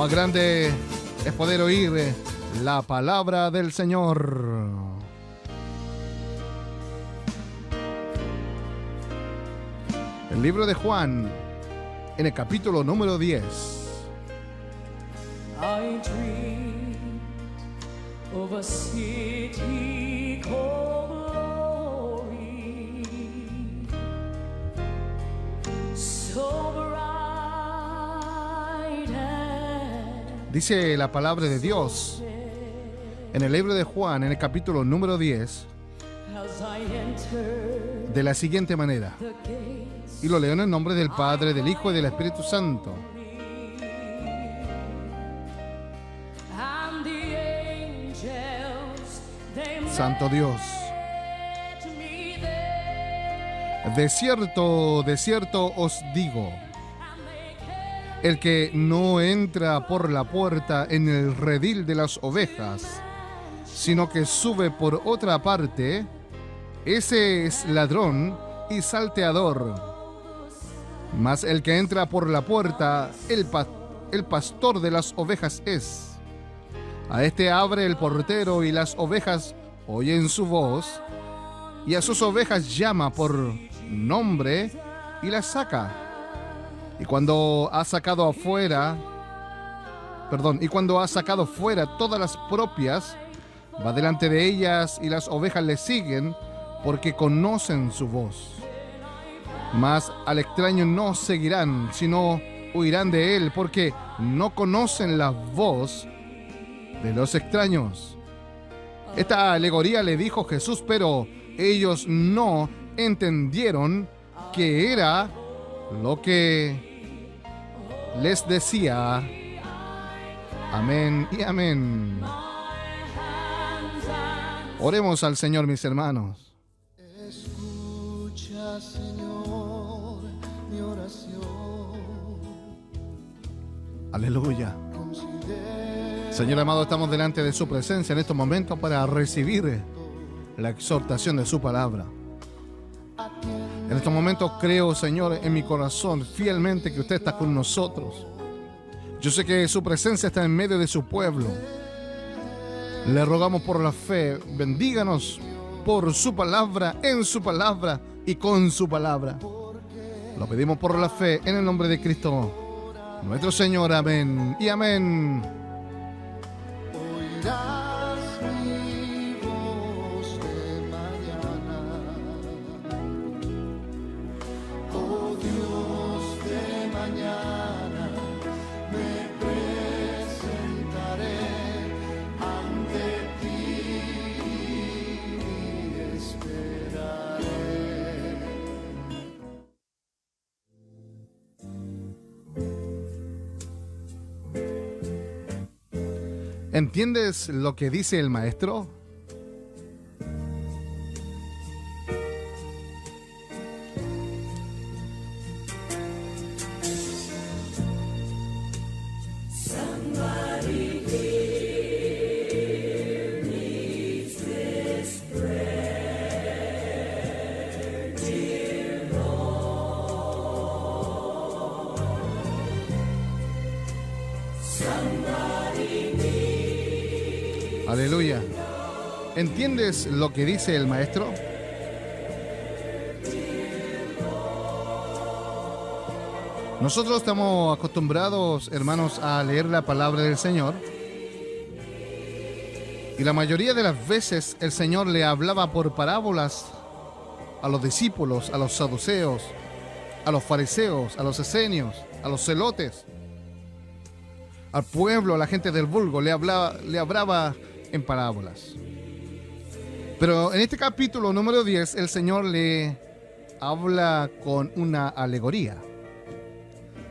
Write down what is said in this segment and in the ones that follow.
más grande es poder oír la palabra del Señor. El libro de Juan, en el capítulo número 10. I dreamed of a city called Glory, so bright and Dice la palabra de Dios en el libro de Juan, en el capítulo número 10, as I entered de la siguiente manera. the gates Y lo leo en el nombre del Padre, del Hijo y del Espíritu Santo. and the angels, they Santo Dios. met me there, De cierto, os digo, and they came el que no entra por la puerta en el redil de las ovejas, sino que sube por otra parte, ese es ladrón y salteador. Mas el que entra por la puerta, el pastor de las ovejas es. A este abre el portero y las ovejas oyen su voz, y a sus ovejas llama por nombre y las saca. Y cuando ha sacado fuera todas las propias, va delante de ellas y las ovejas le siguen porque conocen su voz. Mas al extraño no seguirán, sino huirán de él, porque no conocen la voz de los extraños. Esta alegoría le dijo Jesús, pero ellos no entendieron qué era lo que les decía. Amén y amén. Oremos al Señor, mis hermanos. Escucha, Señor, mi oración. Aleluya. Considera Señor amado, estamos delante de su presencia en estos momentos para recibir la exhortación de su palabra. En estos momentos creo, Señor, en mi corazón fielmente que usted está con nosotros. Yo sé que su presencia está en medio de su pueblo. Le rogamos por la fe, bendíganos por su palabra, en su palabra y con su palabra. Lo pedimos por la fe en el nombre de Cristo, nuestro Señor. Amén y amén. oirás mi voz de mañana. Oh Dios de mañana, me presentaré ante ti y esperaré. ¿Entiendes lo que dice el maestro? Aleluya. ¿Entiendes lo que dice el maestro? Nosotros estamos acostumbrados, hermanos, a leer la palabra del Señor. Y la mayoría de las veces el Señor le hablaba por parábolas a los discípulos, a los saduceos, a los fariseos, a los esenios, a los celotes, al pueblo, a la gente del vulgo, le hablaba en parábolas. Pero en este capítulo número 10, el Señor le habla con una alegoría,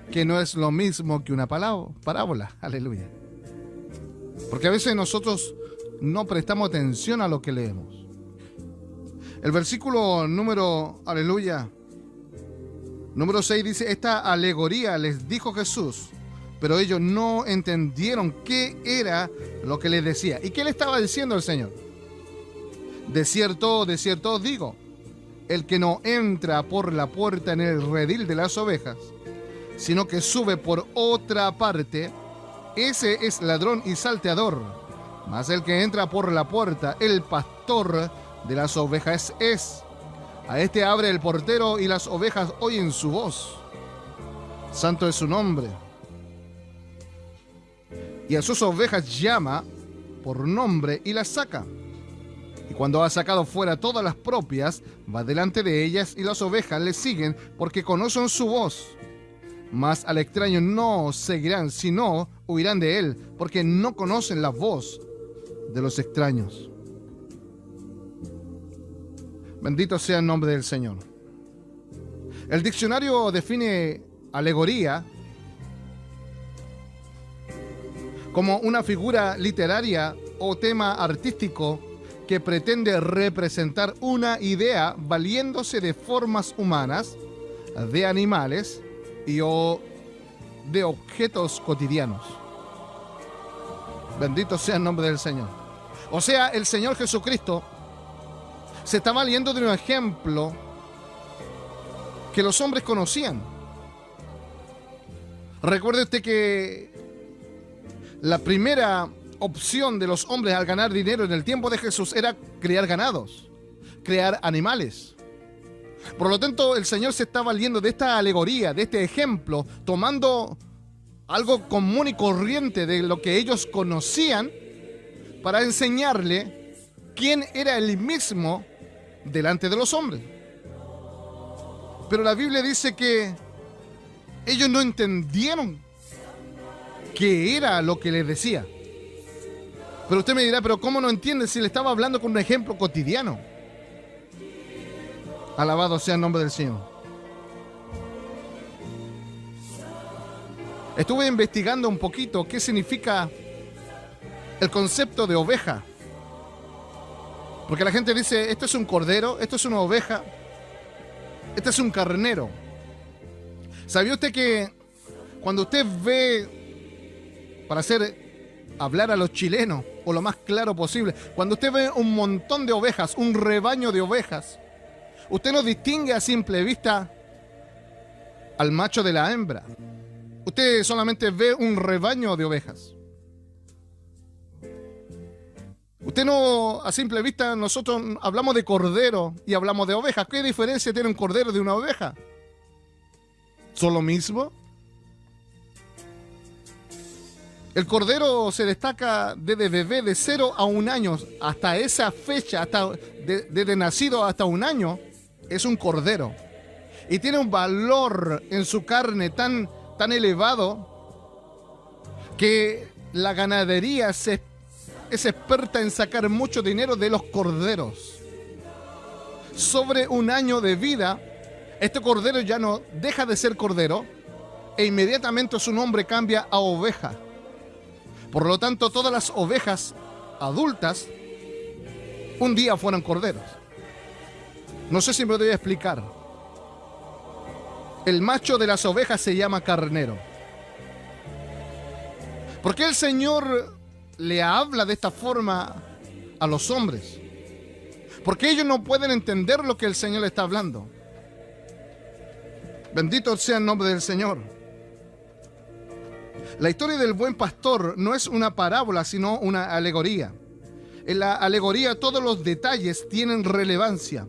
que no es lo mismo que una parábola. Aleluya. Porque a veces nosotros no prestamos atención a lo que leemos. El versículo número 6 dice: esta alegoría les dijo Jesús, pero ellos no entendieron qué era lo que les decía. ¿Y qué le estaba diciendo el Señor? De cierto os digo, el que no entra por la puerta en el redil de las ovejas, sino que sube por otra parte, ese es ladrón y salteador, mas el que entra por la puerta, el pastor de las ovejas es. A este abre el portero y las ovejas oyen su voz. Santo es su nombre. Y a sus ovejas llama por nombre y las saca. Y cuando ha sacado fuera todas las propias, va delante de ellas y las ovejas le siguen porque conocen su voz. Mas al extraño no seguirán, sino huirán de él, porque no conocen la voz de los extraños. Bendito sea el nombre del Señor. El diccionario define alegoría como una figura literaria o tema artístico que pretende representar una idea valiéndose de formas humanas, de animales y o de objetos cotidianos. Bendito sea el nombre del Señor. O sea, el Señor Jesucristo se está valiendo de un ejemplo que los hombres conocían. Recuerde usted que la primera opción de los hombres al ganar dinero en el tiempo de Jesús era criar ganados, criar animales. Por lo tanto, el Señor se está valiendo de esta alegoría, de este ejemplo, tomando algo común y corriente de lo que ellos conocían para enseñarle quién era el mismo delante de los hombres. Pero la Biblia dice que ellos no entendieron qué era lo que les decía. Pero usted me dirá, pero ¿cómo no entiende si le estaba hablando con un ejemplo cotidiano? Alabado sea el nombre del Señor. Estuve investigando un poquito qué significa el concepto de oveja. Porque la gente dice, esto es un cordero, esto es una oveja, este es un carnero. ¿Sabía usted que cuando usted ve, para hablar a los chilenos, o lo más claro posible, cuando usted ve un montón de ovejas, un rebaño de ovejas, usted no distingue a simple vista al macho de la hembra. Usted solamente ve un rebaño de ovejas. Usted no, a simple vista, nosotros hablamos de cordero y hablamos de ovejas. ¿Qué diferencia tiene un cordero de una oveja? ¿Son lo mismo? El cordero se destaca desde bebé de 0 a 1 año. Hasta esa fecha, desde nacido hasta 1 año, es un cordero. Y tiene un valor en su carne tan elevado que la ganadería es experta en sacar mucho dinero de los corderos. Sobre 1 año de vida, este cordero ya no deja de ser cordero e inmediatamente su nombre cambia a oveja. Por lo tanto, todas las ovejas adultas un día fueron corderos. No sé si me voy a explicar. El macho de las ovejas se llama carnero. ¿Por qué el Señor le habla de esta forma a los hombres? Porque ellos no pueden entender lo que el Señor le está hablando. Bendito sea el nombre del Señor. La historia del buen pastor no es una parábola, sino una alegoría. En la alegoría todos los detalles tienen relevancia,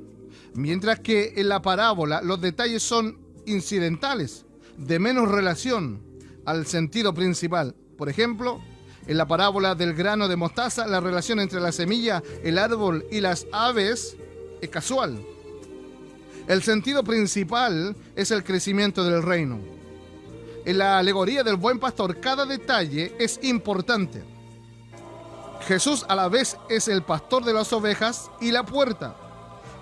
mientras que en la parábola los detalles son incidentales, de menos relación al sentido principal. Por ejemplo, en la parábola del grano de mostaza, la relación entre la semilla, el árbol y las aves es casual. El sentido principal es el crecimiento del reino. En la alegoría del buen pastor, cada detalle es importante. Jesús a la vez es el pastor de las ovejas y la puerta.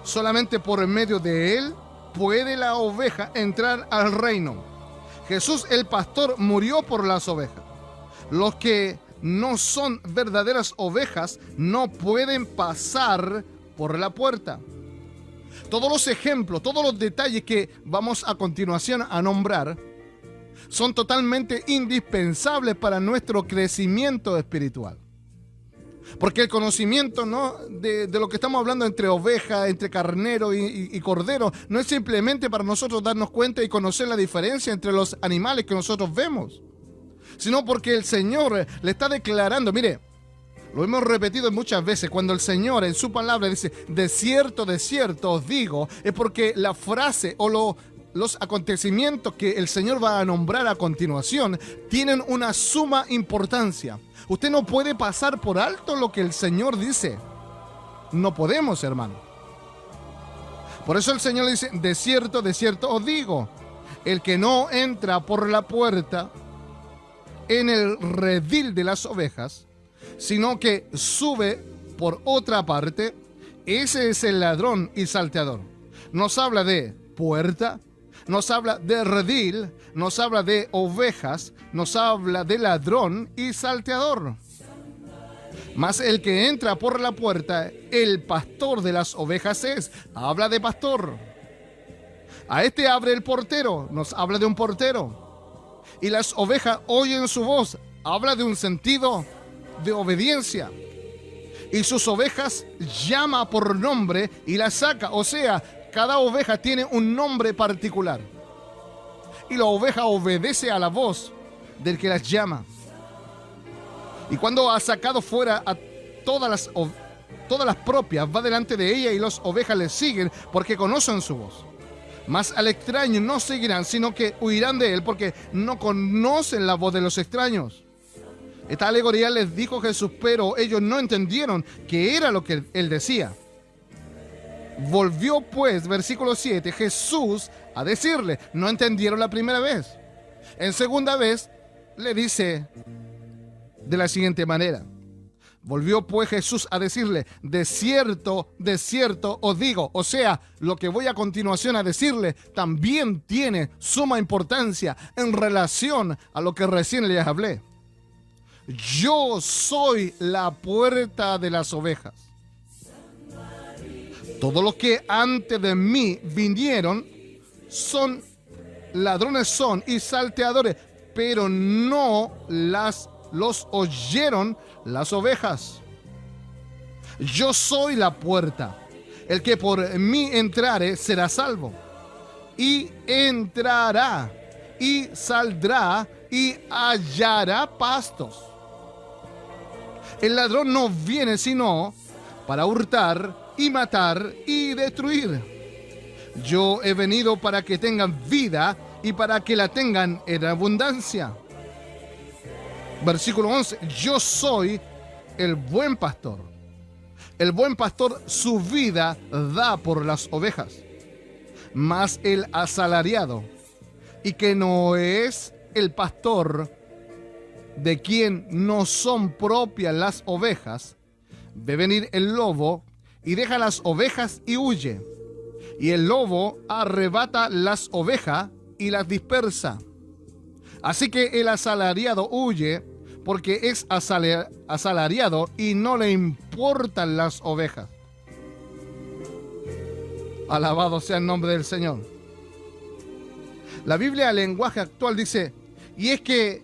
Solamente por medio de él puede la oveja entrar al reino. Jesús el pastor murió por las ovejas. Los que no son verdaderas ovejas no pueden pasar por la puerta. Todos los ejemplos, todos los detalles que vamos a continuación a nombrar son totalmente indispensables para nuestro crecimiento espiritual. Porque el conocimiento, ¿no?, de lo que estamos hablando entre oveja, entre carnero y cordero, no es simplemente para nosotros darnos cuenta y conocer la diferencia entre los animales que nosotros vemos. sino porque el Señor le está declarando. Mire, lo hemos repetido muchas veces, cuando el Señor en su palabra dice, de cierto os digo, es porque la frase o los acontecimientos que el Señor va a nombrar a continuación tienen una suma importancia. Usted no puede pasar por alto lo que el Señor dice. No podemos, hermano. Por eso el Señor dice, de cierto os digo, el que no entra por la puerta en el redil de las ovejas, sino que sube por otra parte, ese es el ladrón y salteador. Nos habla de puerta, nos habla de redil, nos habla de ovejas, nos habla de ladrón y salteador. Mas el que entra por la puerta, el pastor de las ovejas es. Habla de pastor. A este abre el portero, nos habla de un portero. Y las ovejas oyen su voz, habla de un sentido de obediencia. Y sus ovejas llama por nombre y las saca. O sea, cada oveja tiene un nombre particular. Y la oveja obedece a la voz del que las llama. Y cuando ha sacado fuera a todas las propias, va delante de ella y las ovejas le siguen porque conocen su voz. Mas al extraño no seguirán, sino que huirán de él porque no conocen la voz de los extraños. Esta alegoría les dijo Jesús, pero ellos no entendieron qué era lo que él decía. Volvió pues, versículo 7, Jesús a decirle, no entendieron la primera vez. En segunda vez le dice de la siguiente manera. Volvió pues Jesús a decirle, de cierto os digo. O sea, lo que voy a continuación a decirle también tiene suma importancia en relación a lo que recién les hablé. Yo soy la puerta de las ovejas. Todos los que antes de mí vinieron son ladrones y salteadores, pero no los oyeron las ovejas. Yo soy la puerta. El que por mí entrare será salvo. Y entrará y saldrá y hallará pastos. El ladrón no viene sino para hurtar y matar y destruir. Yo he venido para que tengan vida y para que la tengan en abundancia. Versículo 11. Yo soy el buen pastor. El buen pastor su vida da por las ovejas. Mas el asalariado, y que no es el pastor, de quien no son propias las ovejas, ve venir el lobo y deja las ovejas y huye. Y el lobo arrebata las ovejas y las dispersa. Así que el asalariado huye porque es asalariado y no le importan las ovejas. Alabado sea el nombre del Señor. La Biblia, el lenguaje actual, dice, y es que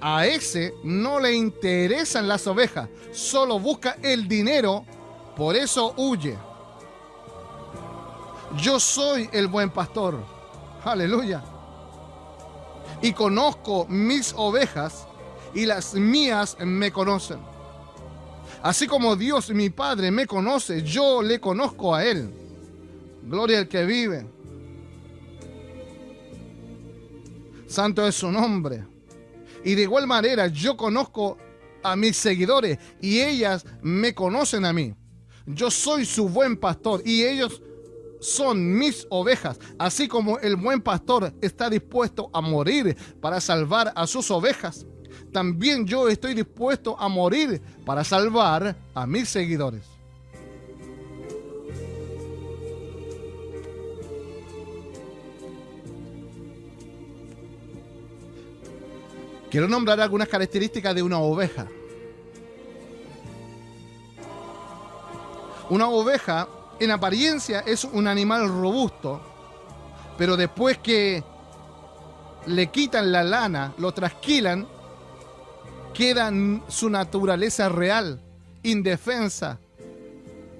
a ese no le interesan las ovejas, solo busca el dinero, por eso huye. Yo soy el buen pastor. Aleluya. Y conozco mis ovejas y las mías me conocen. Así como Dios, mi Padre, me conoce, yo le conozco a Él. Gloria al que vive. Santo es su nombre. Y de igual manera yo conozco a mis seguidores y ellas me conocen a mí. Yo soy su buen pastor y ellos son mis ovejas. Así como el buen pastor está dispuesto a morir para salvar a sus ovejas, también yo estoy dispuesto a morir para salvar a mis seguidores. Quiero nombrar algunas características de una oveja. Una oveja, en apariencia, es un animal robusto, pero después que le quitan la lana, lo trasquilan, queda en su naturaleza real, indefensa,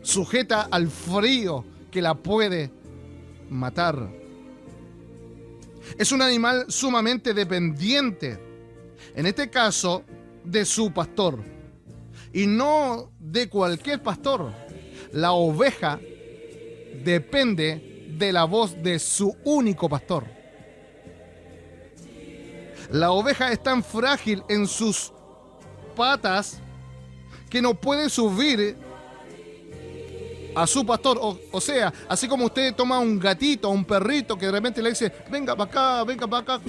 sujeta al frío que la puede matar. Es un animal sumamente dependiente. En este caso, de su pastor. Y no de cualquier pastor. La oveja depende de la voz de su único pastor. La oveja es tan frágil en sus patas que no puede subir a su pastor. O sea, así como usted toma un gatito o un perrito que de repente le dice, venga para acá,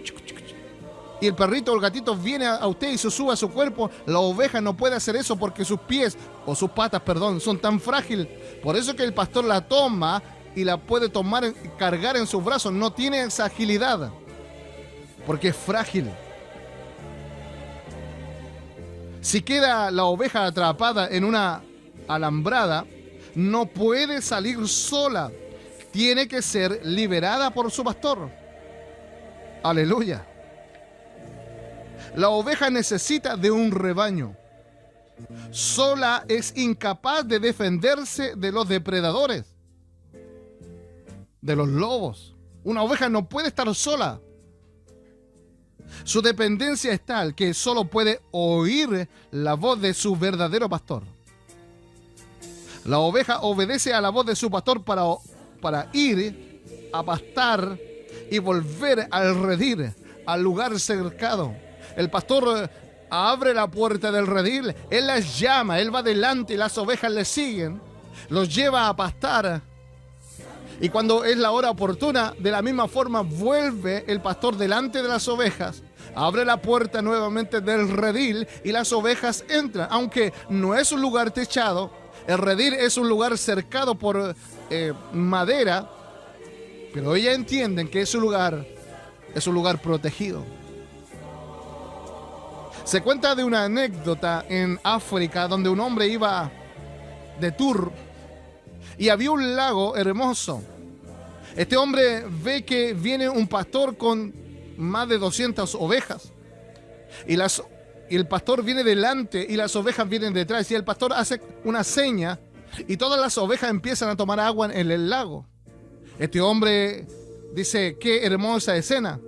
y el perrito o el gatito viene a usted y se sube a su cuerpo, la oveja no puede hacer eso porque sus pies, o sus patas, perdón, son tan frágiles. Por eso que el pastor la toma y la puede tomar, cargar en sus brazos. No tiene esa agilidad, porque es frágil. Si queda la oveja atrapada en una alambrada, no puede salir sola. Tiene que ser liberada por su pastor. Aleluya. La oveja necesita de un rebaño. Sola es incapaz de defenderse de los depredadores, de los lobos. Una oveja no puede estar sola. Su dependencia es tal que solo puede oír la voz de su verdadero pastor. La oveja obedece a la voz de su pastor para ir a pastar y volver al redil, al lugar cercado. El pastor abre la puerta del redil, él las llama, él va adelante y las ovejas le siguen, los lleva a pastar. Y cuando es la hora oportuna, de la misma forma vuelve el pastor delante de las ovejas, abre la puerta nuevamente del redil y las ovejas entran. Aunque no es un lugar techado, el redil es un lugar cercado por madera, pero ellas entienden que es un lugar protegido. Se cuenta de una anécdota en África donde un hombre iba de tour y había un lago hermoso. Este hombre ve que viene un pastor con más de 200 ovejas y el pastor viene delante y las ovejas vienen detrás, y el pastor hace una seña y todas las ovejas empiezan a tomar agua en el lago. Este hombre dice, qué hermosa escena.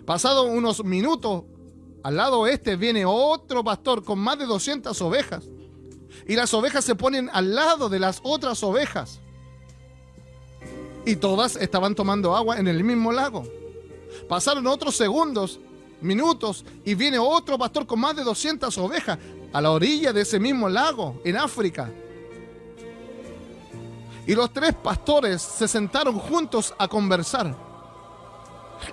Pasado unos minutos, al lado viene otro pastor con más de 200 ovejas. Y las ovejas se ponen al lado de las otras ovejas. Y todas estaban tomando agua en el mismo lago. Pasaron otros segundos, minutos, y viene otro pastor con más de 200 ovejas a la orilla de ese mismo lago, en África. Y los tres pastores se sentaron juntos a conversar.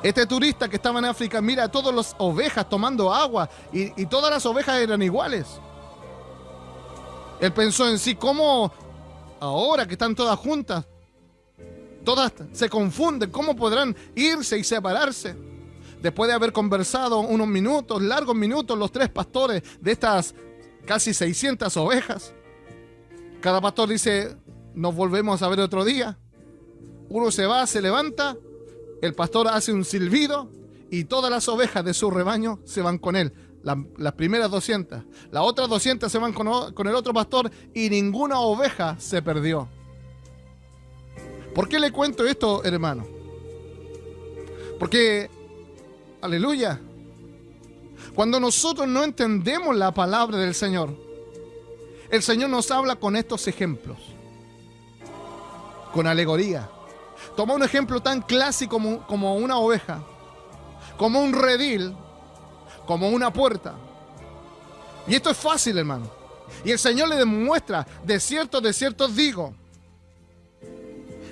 Este turista que estaba en África mira a todas las ovejas tomando agua y todas las ovejas eran iguales. Él pensó en sí, ¿cómo ahora que están todas juntas, todas se confunden? ¿Cómo podrán irse y separarse? Después de haber conversado unos minutos, largos minutos, los tres pastores de estas casi 600 ovejas, cada pastor dice, nos volvemos a ver otro día. Uno se va, se levanta, el pastor hace un silbido y todas las ovejas de su rebaño se van con él. Las primeras 200. Las otras 200 se van con el otro pastor y ninguna oveja se perdió. ¿Por qué le cuento esto, hermano? Porque, aleluya, cuando nosotros no entendemos la palabra del Señor, el Señor nos habla con estos ejemplos, con alegoría. Toma un ejemplo tan clásico como una oveja, como un redil, como una puerta. Y esto es fácil, hermano. Y el Señor le demuestra, de cierto digo,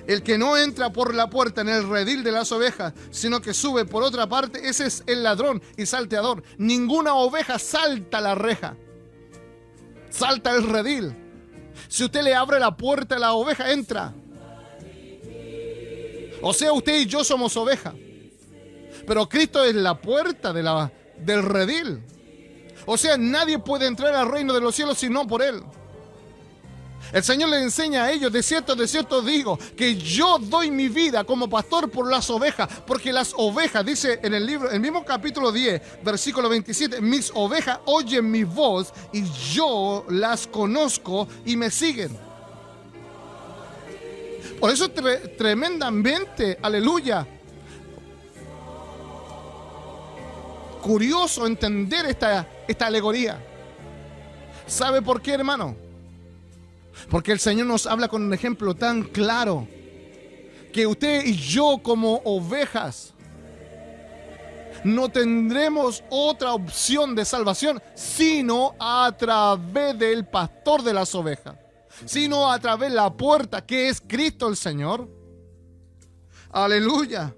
el que no entra por la puerta en el redil de las ovejas, sino que sube por otra parte, ese es el ladrón y salteador. Ninguna oveja salta la reja, salta el redil. Si usted le abre la puerta a la oveja, entra. O sea, usted y yo somos ovejas, pero Cristo es la puerta del redil. O sea, nadie puede entrar al reino de los cielos sino por Él. El Señor le enseña a ellos, de cierto digo, que yo doy mi vida como pastor por las ovejas, porque las ovejas, dice en el libro, el mismo capítulo 10, versículo 27, mis ovejas oyen mi voz y yo las conozco y me siguen. Por eso tremendamente, aleluya, curioso entender esta alegoría. ¿Sabe por qué, hermano? Porque el Señor nos habla con un ejemplo tan claro que usted y yo como ovejas no tendremos otra opción de salvación sino a través del pastor de las ovejas, sino a través de la puerta que es Cristo el Señor. Aleluya.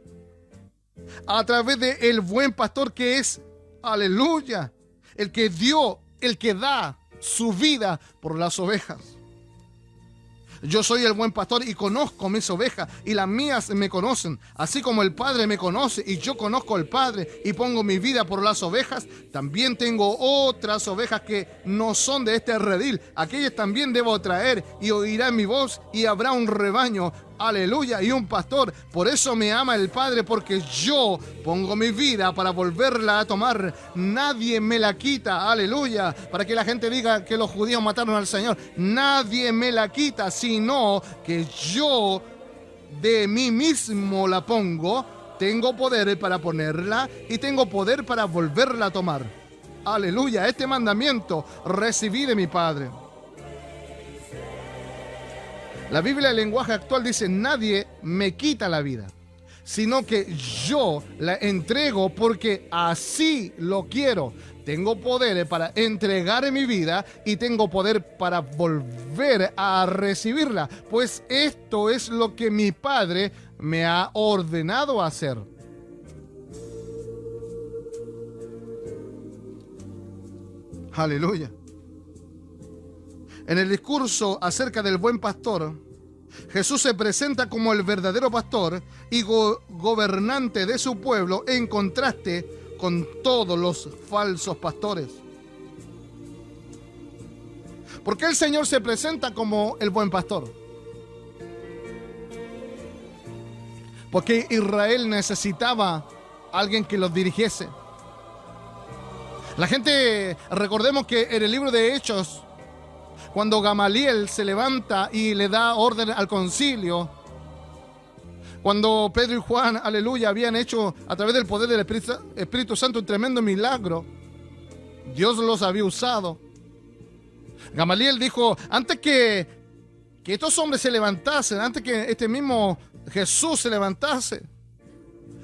A través de el buen pastor que es, aleluya, el que dio, el que da su vida por las ovejas. Yo soy el buen pastor y conozco mis ovejas y las mías me conocen, así como el Padre me conoce y yo conozco al Padre y pongo mi vida por las ovejas. También tengo otras ovejas que no son de este redil, aquellas también debo traer y oirán mi voz y habrá un rebaño, aleluya, y un pastor. Por eso me ama el Padre, porque yo pongo mi vida para volverla a tomar. Nadie me la quita, aleluya, para que la gente diga que los judíos mataron al Señor. Nadie me la quita, sino que yo de mí mismo la pongo. Tengo poder para ponerla y tengo poder para volverla a tomar. Aleluya, este mandamiento recibí de mi Padre. La Biblia, el lenguaje actual, dice: nadie me quita la vida, sino que yo la entrego porque así lo quiero. Tengo poder para entregar mi vida y tengo poder para volver a recibirla, pues esto es lo que mi Padre me ha ordenado hacer. Aleluya. En el discurso acerca del buen pastor, Jesús se presenta como el verdadero pastor y gobernante de su pueblo, en contraste con todos los falsos pastores. ¿Por qué el Señor se presenta como el buen pastor? Porque Israel necesitaba a alguien que los dirigiese. La gente, recordemos que en el libro de Hechos, cuando Gamaliel se levanta y le da orden al concilio, cuando Pedro y Juan, aleluya, habían hecho a través del poder del Espíritu Santo un tremendo milagro, Dios los había usado. Gamaliel dijo: antes que estos hombres se levantasen, antes que este mismo Jesús se levantase,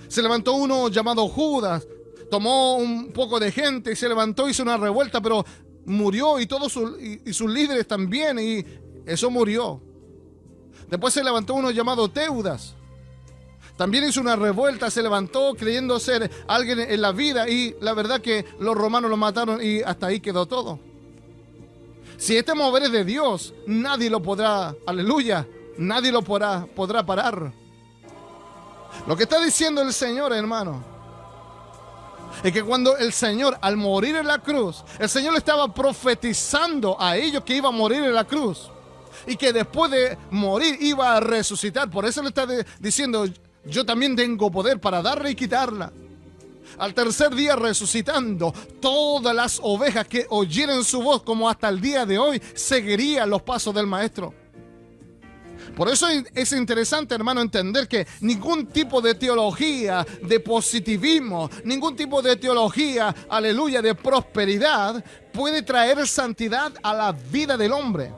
se levantó uno llamado Judas, tomó un poco de gente y se levantó, hizo una revuelta, pero murió, y todos sus líderes también, y eso murió. Después se levantó uno llamado Teudas, también hizo una revuelta, se levantó creyendo ser alguien en la vida, y la verdad que los romanos lo mataron y hasta ahí quedó todo. Si este mover es de Dios, nadie lo podrá, aleluya, nadie lo podrá parar. Lo que está diciendo el Señor, hermano, es que cuando el Señor, al morir en la cruz, el Señor le estaba profetizando a ellos que iba a morir en la cruz y que después de morir iba a resucitar. Por eso le está diciendo: yo también tengo poder para darla y quitarla. Al tercer día resucitando, todas las ovejas que oyeran su voz, como hasta el día de hoy, seguirían los pasos del Maestro. Por eso es interesante, hermano, entender que ningún tipo de teología de positivismo, ningún tipo de teología, aleluya, de prosperidad puede traer santidad a la vida del hombre,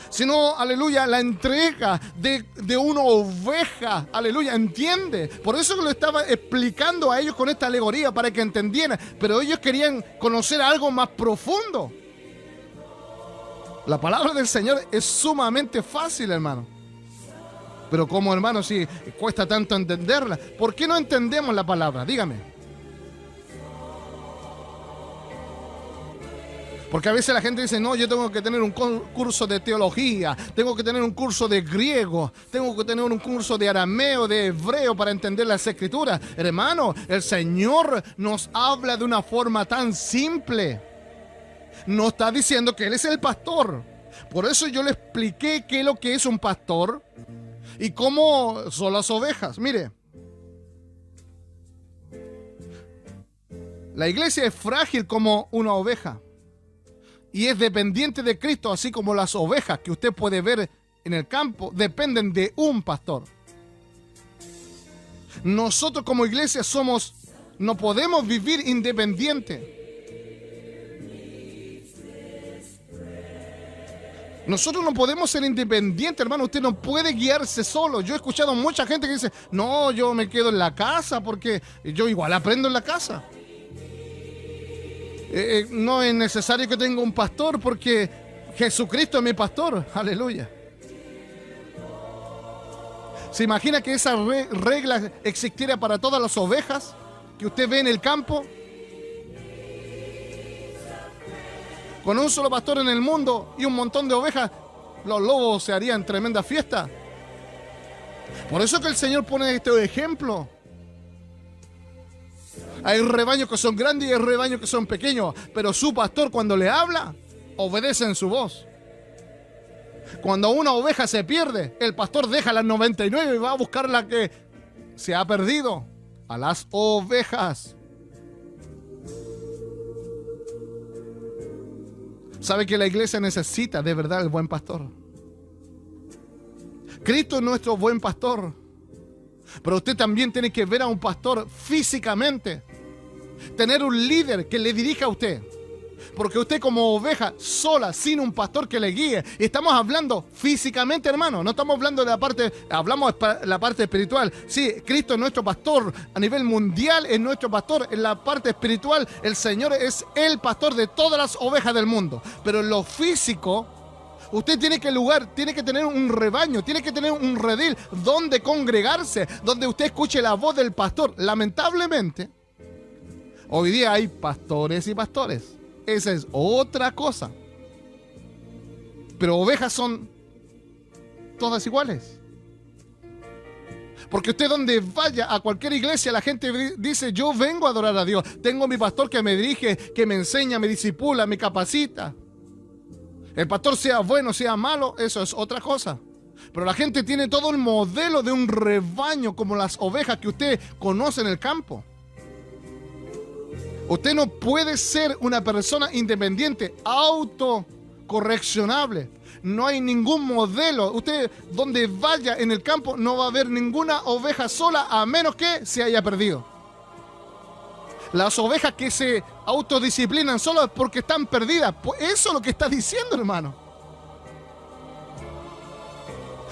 sino, aleluya, la entrega de una oveja, aleluya, ¿entiende? Por eso lo estaba explicando a ellos con esta alegoría, para que entendieran, pero ellos querían conocer algo más profundo. La palabra del Señor es sumamente fácil, hermano. Pero como, hermano, si cuesta tanto entenderla, ¿por qué no entendemos la palabra? Dígame. Porque a veces la gente dice: no, yo tengo que tener un curso de teología, tengo que tener un curso de griego, tengo que tener un curso de arameo, de hebreo para entender las escrituras. Hermano, el Señor nos habla de una forma tan simple. No está diciendo que Él es el pastor. Por eso yo le expliqué qué es lo que es un pastor y cómo son las ovejas. Mire, la iglesia es frágil como una oveja y es dependiente de Cristo, así como las ovejas que usted puede ver en el campo dependen de un pastor. Nosotros como iglesia somos No podemos vivir independiente. Nosotros no podemos ser independientes, hermano. Usted no puede guiarse solo. Yo he escuchado mucha gente que dice, no, yo me quedo en la casa porque yo igual aprendo en la casa. No es necesario que tenga un pastor porque Jesucristo es mi pastor. Aleluya. ¿Se imagina que esa regla existiera para todas las ovejas que usted ve en el campo? Con un solo pastor en el mundo y un montón de ovejas, los lobos se harían tremenda fiesta. Por eso que el Señor pone este ejemplo. Hay rebaños que son grandes y hay rebaños que son pequeños, pero su pastor cuando le habla, obedece en su voz. Cuando una oveja se pierde, el pastor deja las 99 y va a buscar la que se ha perdido, a las ovejas. ¿Sabe que la iglesia necesita de verdad el buen pastor? Cristo es nuestro buen pastor. Pero usted también tiene que ver a un pastor físicamente. Tener un líder que le dirija a usted. Porque usted como oveja sola, sin un pastor que le guíe. Y estamos hablando físicamente, hermano. No estamos hablando de la parte, hablamos de la parte espiritual. Sí, Cristo es nuestro pastor. A nivel mundial es nuestro pastor. En la parte espiritual, el Señor es el pastor de todas las ovejas del mundo. Pero en lo físico, usted tiene que tener un rebaño, tiene que tener un redil donde congregarse, donde usted escuche la voz del pastor. Lamentablemente, hoy día hay pastores y pastores. Esa es otra cosa. Pero ovejas son todas iguales. Porque usted donde vaya a cualquier iglesia, la gente dice, yo vengo a adorar a Dios. Tengo mi pastor que me dirige, que me enseña, me disipula, me capacita. El pastor sea bueno, sea malo, eso es otra cosa. Pero la gente tiene todo el modelo de un rebaño como las ovejas que usted conoce en el campo. Usted no puede ser una persona independiente, autocorreccionable. No hay ningún modelo. Usted donde vaya en el campo no va a haber ninguna oveja sola a menos que se haya perdido. Las ovejas que se autodisciplinan solo es porque están perdidas. Pues eso es lo que está diciendo, hermano.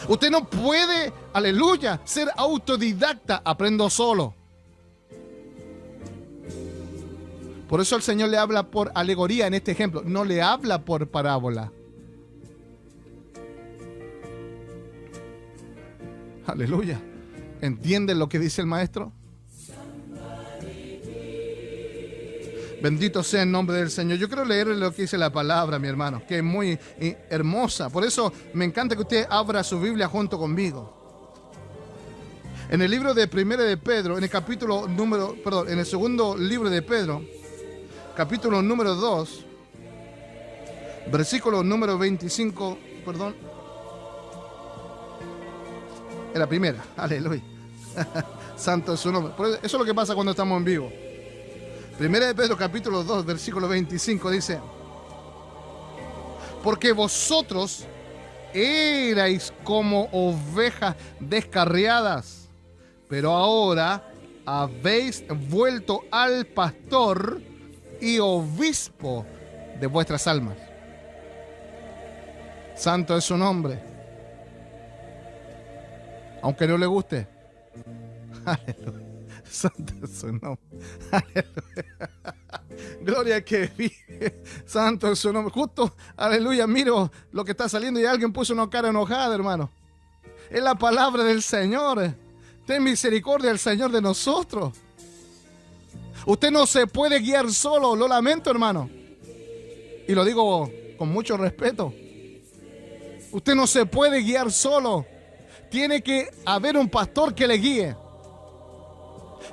Usted no puede, aleluya, ser autodidacta. Aprendo solo. Por eso el Señor le habla por alegoría en este ejemplo. No le habla por parábola. Aleluya. ¿Entienden lo que dice el maestro? Bendito sea el nombre del Señor. Yo quiero leer lo que dice la palabra, mi hermano, que es muy hermosa. Por eso me encanta que usted abra su Biblia junto conmigo. En el libro de Primera de Pedro, en el segundo libro de Pedro, capítulo número 2, versículo número 25, en la primera, aleluya. Santo es su nombre. Eso es lo que pasa cuando estamos en vivo. Primera de Pedro, capítulo 2, versículo 25, dice: porque vosotros erais como ovejas descarriadas, pero ahora habéis vuelto al pastor y obispo de vuestras almas. Santo es su nombre. Aunque no le guste. Aleluya. Santo es su nombre. Aleluya. Gloria al que vive. Santo es su nombre. Justo, aleluya, miro lo que está saliendo y alguien puso una cara enojada, hermano. Es la palabra del Señor. Ten misericordia del Señor de nosotros. Usted no se puede guiar solo, lo lamento, hermano. Y lo digo con mucho respeto. Usted no se puede guiar solo. Tiene que haber un pastor que le guíe.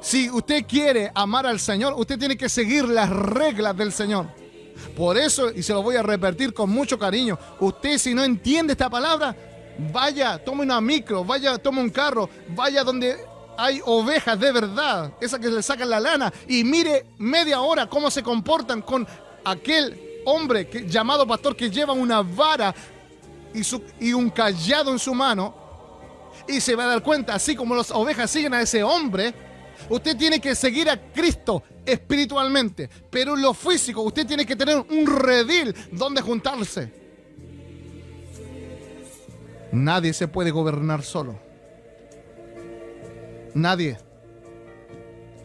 Si usted quiere amar al Señor, usted tiene que seguir las reglas del Señor. Por eso, y se lo voy a repetir con mucho cariño, usted si no entiende esta palabra, vaya, tome una micro, vaya, tome un carro, vaya donde hay ovejas de verdad, esas que le sacan la lana, y mire media hora cómo se comportan con aquel hombre llamado pastor que lleva una vara y un cayado en su mano, y se va a dar cuenta, así como las ovejas siguen a ese hombre, Usted tiene que seguir a Cristo espiritualmente, pero en lo físico usted tiene que tener un redil donde juntarse. Nadie se puede gobernar solo. Nadie.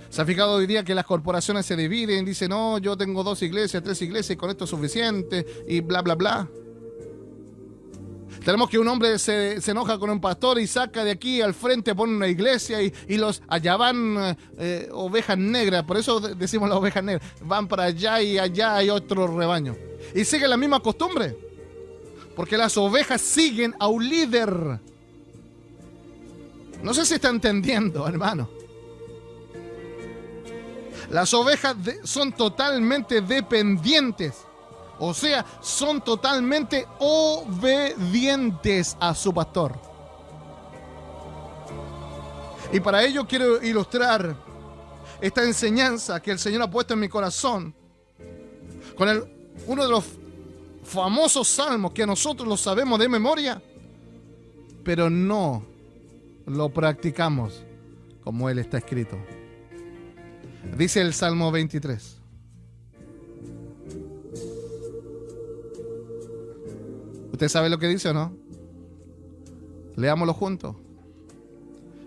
¿Se ha fijado hoy día que las corporaciones se dividen? Dicen, no, yo tengo 2 iglesias, 3 iglesias y con esto es suficiente y bla, bla, bla. Tenemos que un hombre se enoja con un pastor y saca de aquí al frente, pone una iglesia y allá van ovejas negras. Por eso decimos las ovejas negras. Van para allá y allá hay otro rebaño. Y sigue la misma costumbre. Porque las ovejas siguen a un líder. No sé si está entendiendo, hermano. Las ovejas son totalmente dependientes. O sea, son totalmente obedientes a su pastor. Y para ello quiero ilustrar esta enseñanza que el Señor ha puesto en mi corazón con uno de los famosos salmos que nosotros lo sabemos de memoria, pero no lo practicamos como Él está escrito. Dice el Salmo 23. ¿Usted sabe lo que dice o no? Leámoslo juntos.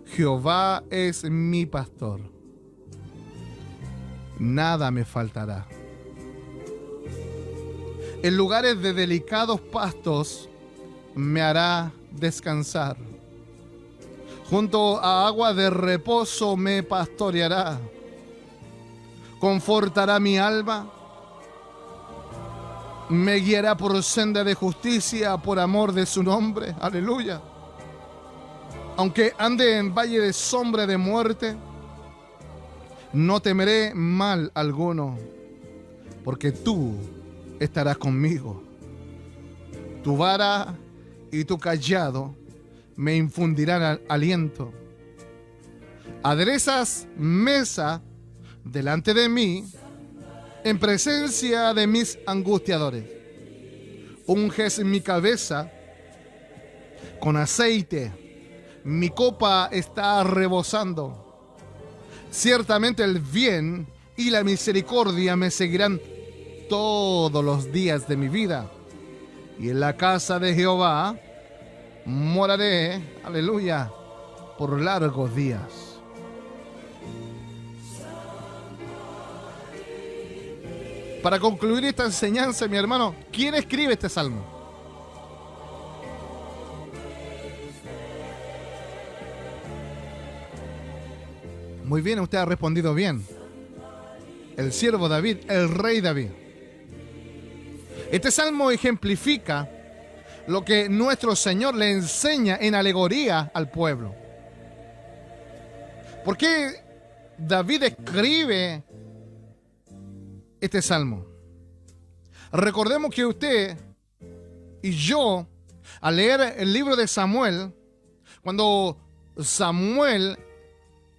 Jehová es mi pastor. Nada me faltará. En lugares de delicados pastos me hará descansar. Junto a agua de reposo me pastoreará. Confortará mi alma. Me guiará por senda de justicia por amor de su nombre. Aleluya. Aunque ande en valle de sombra de muerte, no temeré mal alguno, porque tú estarás conmigo. Tu vara y tu cayado me infundirán aliento. Aderezas mesa delante de mí, en presencia de mis angustiadores. Unges mi cabeza con aceite. Mi copa está rebosando. Ciertamente el bien y la misericordia me seguirán todos los días de mi vida. Y en la casa de Jehová moraré, aleluya, por largos días. Para concluir esta enseñanza, mi hermano, ¿quién escribe este salmo? Muy bien, usted ha respondido bien. El siervo David, el rey David. Este salmo ejemplifica lo que nuestro Señor le enseña en alegoría al pueblo. ¿Por qué David escribe este salmo? Recordemos que usted y yo, al leer el libro de Samuel, cuando Samuel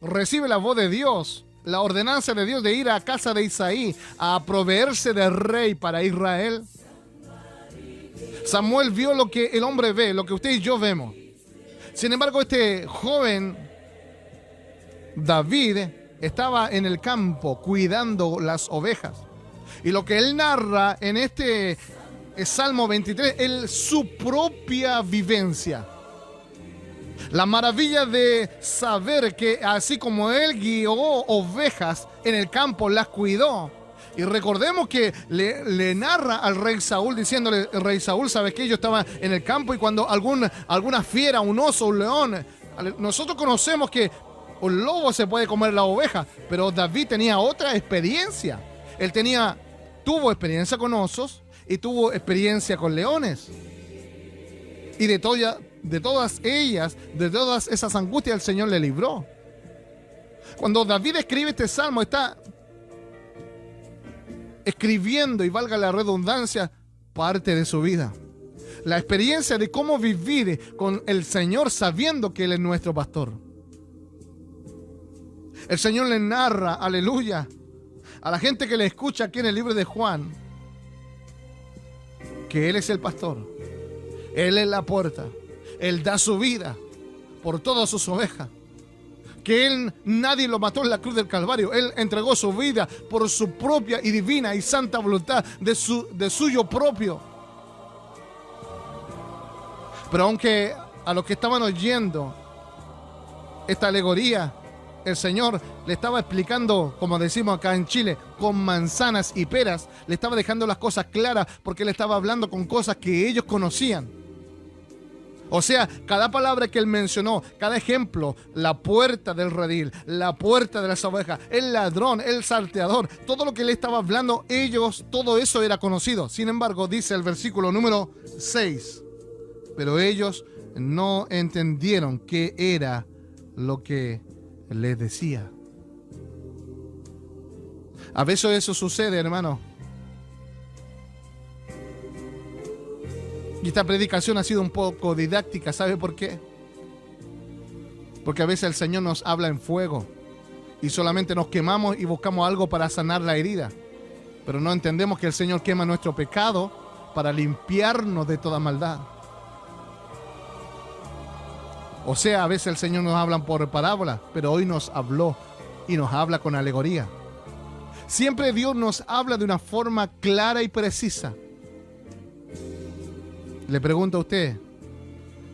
recibe la voz de Dios, la ordenanza de Dios de ir a casa de Isaí a proveerse de rey para Israel, Samuel vio lo que el hombre ve, lo que usted y yo vemos. Sin embargo, este joven David estaba en el campo cuidando las ovejas. Y lo que él narra en este Salmo 23 es su propia vivencia. La maravilla de saber que así como él guió ovejas en el campo, las cuidó. Y recordemos que le narra al rey Saúl diciéndole, el rey Saúl, ¿sabes qué? Yo estaba en el campo y cuando alguna fiera, un oso, un león, nosotros conocemos que un lobo se puede comer la oveja, pero David tenía otra experiencia. Él tuvo experiencia con osos y tuvo experiencia con leones. Y de todas esas angustias el Señor le libró. Cuando David escribe este salmo, está escribiendo, y valga la redundancia, parte de su vida. La experiencia de cómo vivir con el Señor sabiendo que Él es nuestro pastor. El Señor le narra, aleluya, a la gente que le escucha aquí en el libro de Juan, que Él es el pastor. Él es la puerta. Él da su vida por todas sus ovejas. que nadie lo mató en la cruz del Calvario. Él entregó su vida por su propia y divina y santa voluntad, de suyo propio. Pero aunque a los que estaban oyendo esta alegoría, el Señor le estaba explicando, como decimos acá en Chile, con manzanas y peras, le estaba dejando las cosas claras, porque él estaba hablando con cosas que ellos conocían. O sea, cada palabra que él mencionó, cada ejemplo, la puerta del redil, la puerta de las ovejas, el ladrón, el salteador, todo lo que él estaba hablando, ellos, todo eso era conocido. Sin embargo, dice el versículo número 6, pero ellos no entendieron qué era lo que les decía. A veces eso sucede, hermano. Y esta predicación ha sido un poco didáctica. ¿Sabe por qué? Porque a veces el Señor nos habla en fuego y solamente nos quemamos y buscamos algo para sanar la herida, pero no entendemos que el Señor quema nuestro pecado para limpiarnos de toda maldad. O sea, a veces el Señor nos habla por parábola, pero hoy nos habló y nos habla con alegoría. Siempre Dios nos habla de una forma clara y precisa. Le pregunto a usted,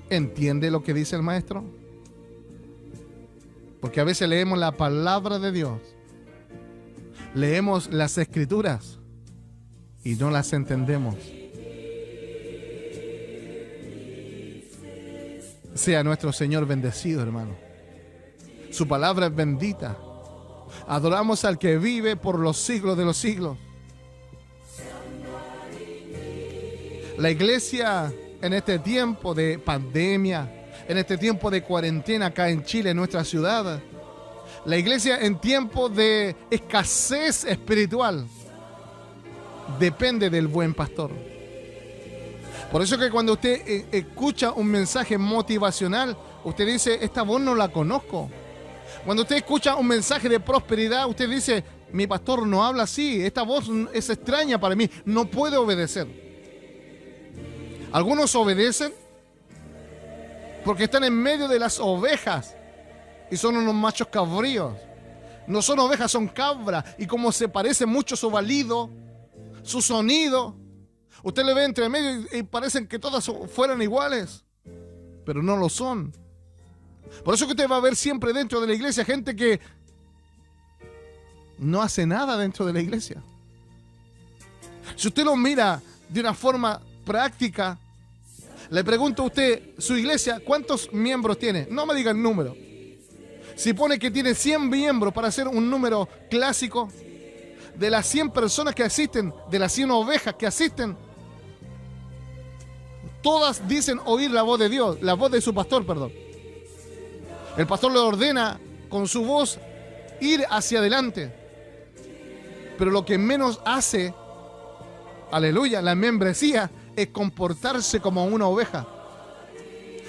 ¿entiende lo que dice el maestro? Porque a veces leemos la palabra de Dios, leemos las escrituras y no las entendemos. Sea nuestro Señor bendecido, hermano. Su palabra es bendita. Adoramos al que vive por los siglos de los siglos. La iglesia en este tiempo de pandemia, en este tiempo de cuarentena acá en Chile, en nuestra ciudad, la iglesia en tiempo de escasez espiritual, depende del buen pastor. Por eso que cuando usted escucha un mensaje motivacional, usted dice, esta voz no la conozco. Cuando usted escucha un mensaje de prosperidad, usted dice, mi pastor no habla así, esta voz es extraña para mí, no puedo obedecer. Algunos obedecen porque están en medio de las ovejas y son unos machos cabríos. No son ovejas, son cabras, y como se parece mucho su balido, su sonido, usted le ve entre medio y parecen que todas fueran iguales, pero no lo son. Por eso que usted va a ver siempre dentro de la iglesia gente que no hace nada dentro de la iglesia. Si usted lo mira de una forma práctica, le pregunto a usted, su iglesia, ¿cuántos miembros tiene? No me diga el número. Si pone que tiene 100 miembros, para hacer un número clásico, de las 100 personas que asisten, de las 100 ovejas que asisten, todas dicen oír la voz de Dios, la voz de su pastor, perdón. El pastor le ordena con su voz ir hacia adelante. Pero lo que menos hace, aleluya, la membresía, es comportarse como una oveja.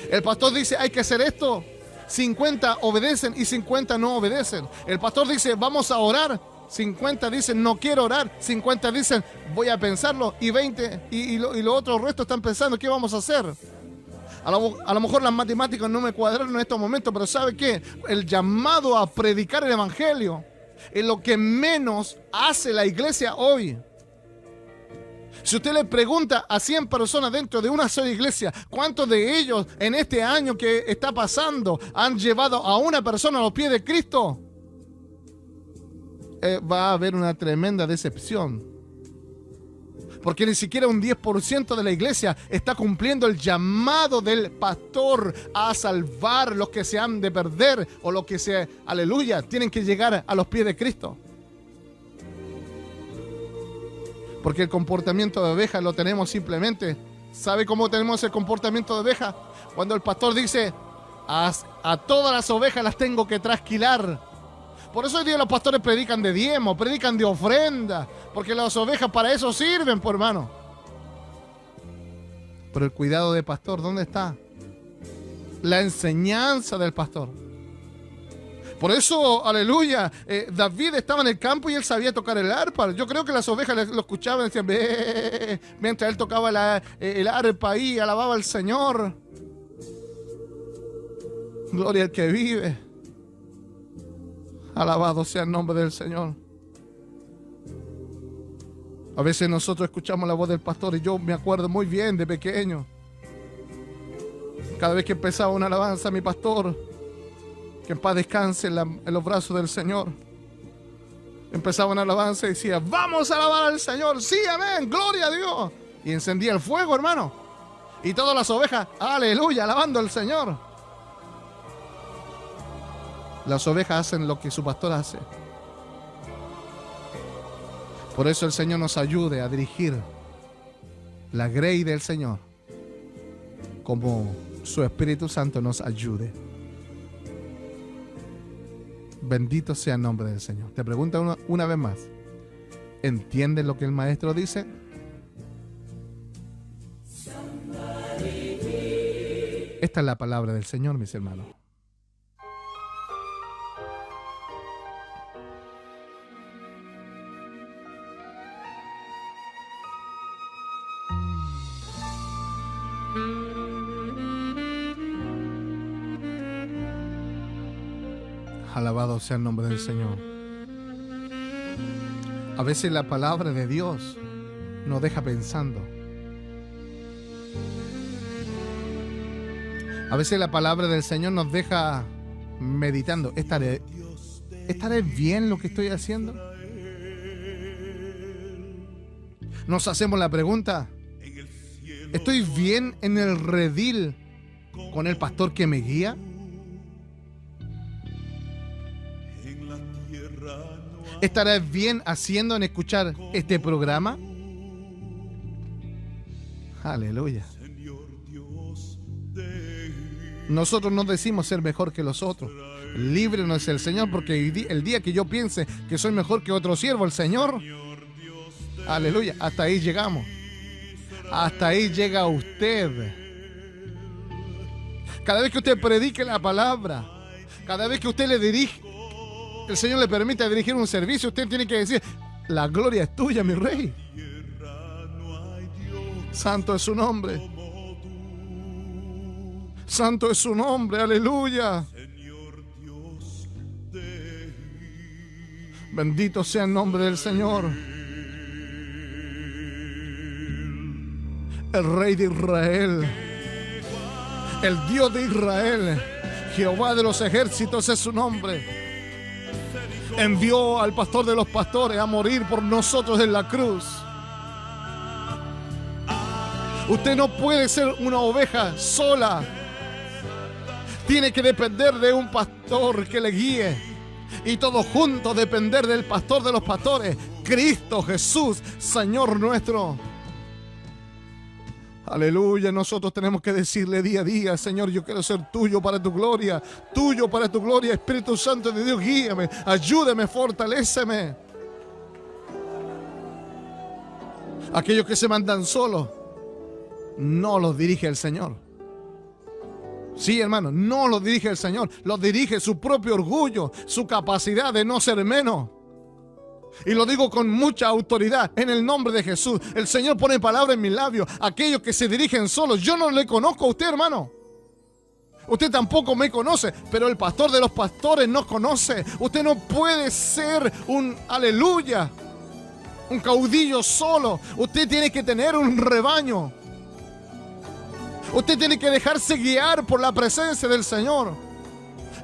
El pastor dice, hay que hacer esto. 50 obedecen y 50 no obedecen. El pastor dice, vamos a orar. 50 dicen, no quiero orar. 50 dicen, voy a pensarlo. Y 20 y los otros restos están pensando, ¿qué vamos a hacer? A lo mejor las matemáticas no me cuadraron en estos momentos, pero ¿sabe qué? El llamado a predicar el evangelio es lo que menos hace la iglesia hoy. Si usted le pregunta a 100 personas dentro de una sola iglesia, ¿cuántos de ellos en este año que está pasando han llevado a una persona a los pies de Cristo? Va a haber una tremenda decepción. Porque ni siquiera un 10% de la iglesia está cumpliendo el llamado del pastor a salvar los que se han de perder o los que aleluya, tienen que llegar a los pies de Cristo. Porque el comportamiento de oveja lo tenemos simplemente. ¿Sabe cómo tenemos el comportamiento de oveja? Cuando el pastor dice, a todas las ovejas las tengo que trasquilar. Por eso hoy día los pastores predican de diezmo, predican de ofrenda, porque las ovejas para eso sirven, por hermano. Pero el cuidado del pastor, ¿dónde está? La enseñanza del pastor. Por eso, aleluya, David estaba en el campo y él sabía tocar el arpa. Yo creo que las ovejas lo escuchaban y decían, mientras él tocaba el arpa y alababa al Señor. Gloria al que vive. Alabado sea el nombre del Señor. A veces nosotros escuchamos la voz del pastor y yo me acuerdo muy bien de pequeño. Cada vez que empezaba una alabanza, mi pastor, que en paz descanse en los brazos del Señor, empezaba una alabanza y decía: vamos a alabar al Señor, sí, amén, gloria a Dios. Y encendía el fuego, hermano. Y todas las ovejas, aleluya, alabando al Señor. Las ovejas hacen lo que su pastor hace. Por eso el Señor nos ayude a dirigir la grey del Señor, como su Espíritu Santo nos ayude. Bendito sea el nombre del Señor. Te pregunto una vez más: ¿entiendes lo que el maestro dice? Esta es la palabra del Señor, mis hermanos. Alabado sea el nombre del Señor. A veces la palabra de Dios nos deja pensando. A veces la palabra del Señor nos deja meditando. ¿Estaré bien lo que estoy haciendo? Nos hacemos la pregunta: ¿estoy bien en el redil con el pastor que me guía? ¿Estarás bien haciendo en escuchar este programa? Aleluya. Nosotros no decimos ser mejor que los otros. Líbrenos el Señor, porque el día que yo piense que soy mejor que otro siervo, el Señor, aleluya, hasta ahí llegamos. Hasta ahí llega usted. Cada vez que usted predique la palabra, cada vez que usted le dirige, el Señor le permite dirigir un servicio, usted tiene que decir: la gloria es tuya, mi Rey. Santo es su nombre. Santo es su nombre, aleluya. Bendito sea el nombre del Señor. El Rey de Israel, el Dios de Israel, Jehová de los ejércitos es su nombre. Envió al pastor de los pastores a morir por nosotros en la cruz. Usted no puede ser una oveja sola. Tiene que depender de un pastor que le guíe. Y todos juntos depender del pastor de los pastores, Cristo Jesús, Señor nuestro. Aleluya, nosotros tenemos que decirle día a día: Señor, yo quiero ser tuyo para tu gloria, Espíritu Santo de Dios, guíame, ayúdame, fortaléceme. Aquellos que se mandan solos, no los dirige el Señor. Sí, hermano, no los dirige el Señor, los dirige su propio orgullo, su capacidad de no ser menos. Y lo digo con mucha autoridad, en el nombre de Jesús. El Señor pone palabra en mis labios. Aquellos que se dirigen solos, yo no le conozco a usted, hermano. Usted tampoco me conoce, pero el pastor de los pastores nos conoce. Usted no puede ser un aleluya, un caudillo solo. Usted tiene que tener un rebaño. Usted tiene que dejarse guiar por la presencia del Señor.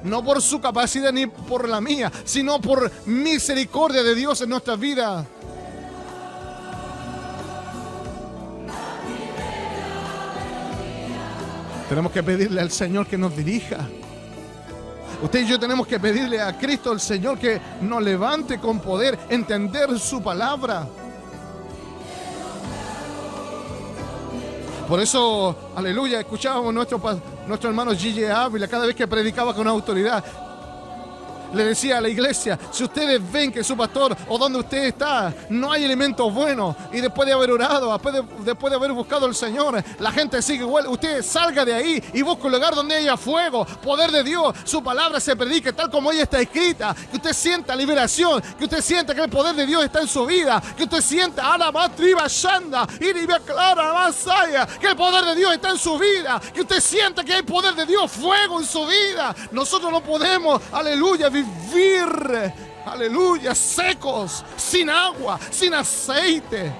No por su capacidad ni por la mía, sino por misericordia de Dios en nuestra vida. Tenemos que pedirle al Señor que nos dirija. Usted y yo tenemos que pedirle a Cristo, el Señor, que nos levante con poder, entender su palabra. Por eso, aleluya, escuchábamos nuestro hermano G.J. Ávila cada vez que predicaba con autoridad. Le decía a la iglesia: si ustedes ven que su pastor o donde usted está no hay elementos buenos, y después de haber orado, después de haber buscado al Señor, la gente sigue igual, usted salga de ahí y busque un lugar donde haya fuego, poder de Dios, su palabra se predique tal como ella está escrita, que usted sienta liberación, que usted sienta que el poder de Dios está en su vida, que usted sienta que el poder de Dios está en su vida, que usted sienta que hay poder de Dios, fuego en su vida. Nosotros no podemos, aleluya, vivir, aleluya, secos, sin agua, sin aceite.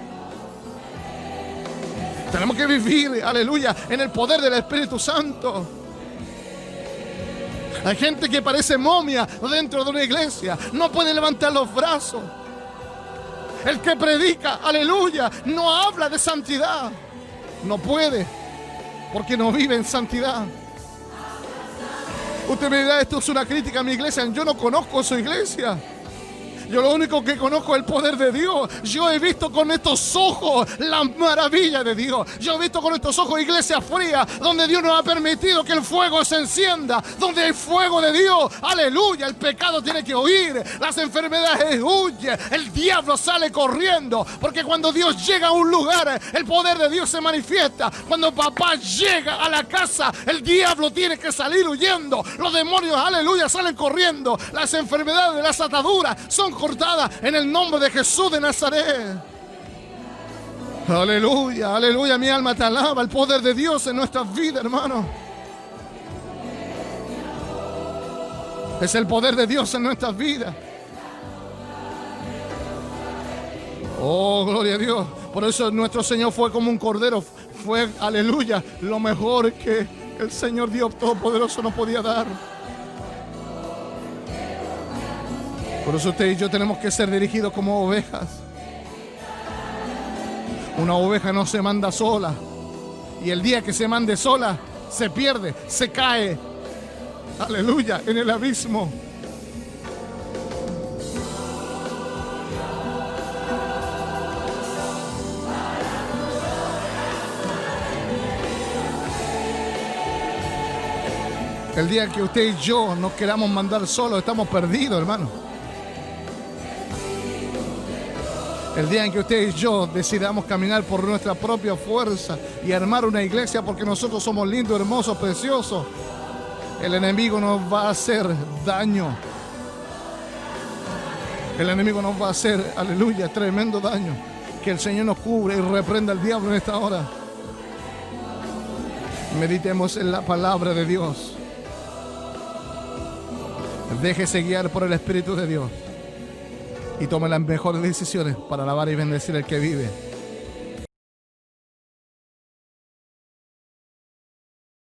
Tenemos que vivir, aleluya, en el poder del Espíritu Santo. Hay gente que parece momia dentro de una iglesia, no puede levantar los brazos. El que predica, aleluya, no habla de santidad. No puede, porque no vive en santidad. Usted me dirá, esto es una crítica a mi iglesia. Yo no conozco su iglesia. Yo lo único que conozco es el poder de Dios. Yo he visto con estos ojos la maravilla de Dios. Yo he visto con estos ojos iglesias frías donde Dios nos ha permitido que el fuego se encienda. Donde hay fuego de Dios, aleluya, el pecado tiene que huir. Las enfermedades huyen. El diablo sale corriendo. Porque cuando Dios llega a un lugar, el poder de Dios se manifiesta. Cuando papá llega a la casa, el diablo tiene que salir huyendo. Los demonios, aleluya, salen corriendo. Las enfermedades, las ataduras son cortada en el nombre de Jesús de Nazaret. Aleluya, aleluya, mi alma te alaba. El poder de Dios en nuestras vidas, hermano. Es el poder de Dios en nuestras vidas. Oh, gloria a Dios. Por eso nuestro Señor fue como un cordero. Fue, aleluya, lo mejor que el Señor Dios Todopoderoso nos podía dar. Por eso usted y yo tenemos que ser dirigidos como ovejas. Una oveja no se manda sola. Y el día que se mande sola, se pierde, se cae. Aleluya, en el abismo. El día que usted y yo nos queramos mandar solos, estamos perdidos, hermano. El día en que usted y yo decidamos caminar por nuestra propia fuerza y armar una iglesia porque nosotros somos lindos, hermosos, preciosos, el enemigo nos va a hacer daño. El enemigo nos va a hacer, aleluya, tremendo daño. Que el Señor nos cubre y reprenda al diablo en esta hora. Meditemos en la palabra de Dios. Déjese guiar por el Espíritu de Dios. Y tome las mejores decisiones para alabar y bendecir al que vive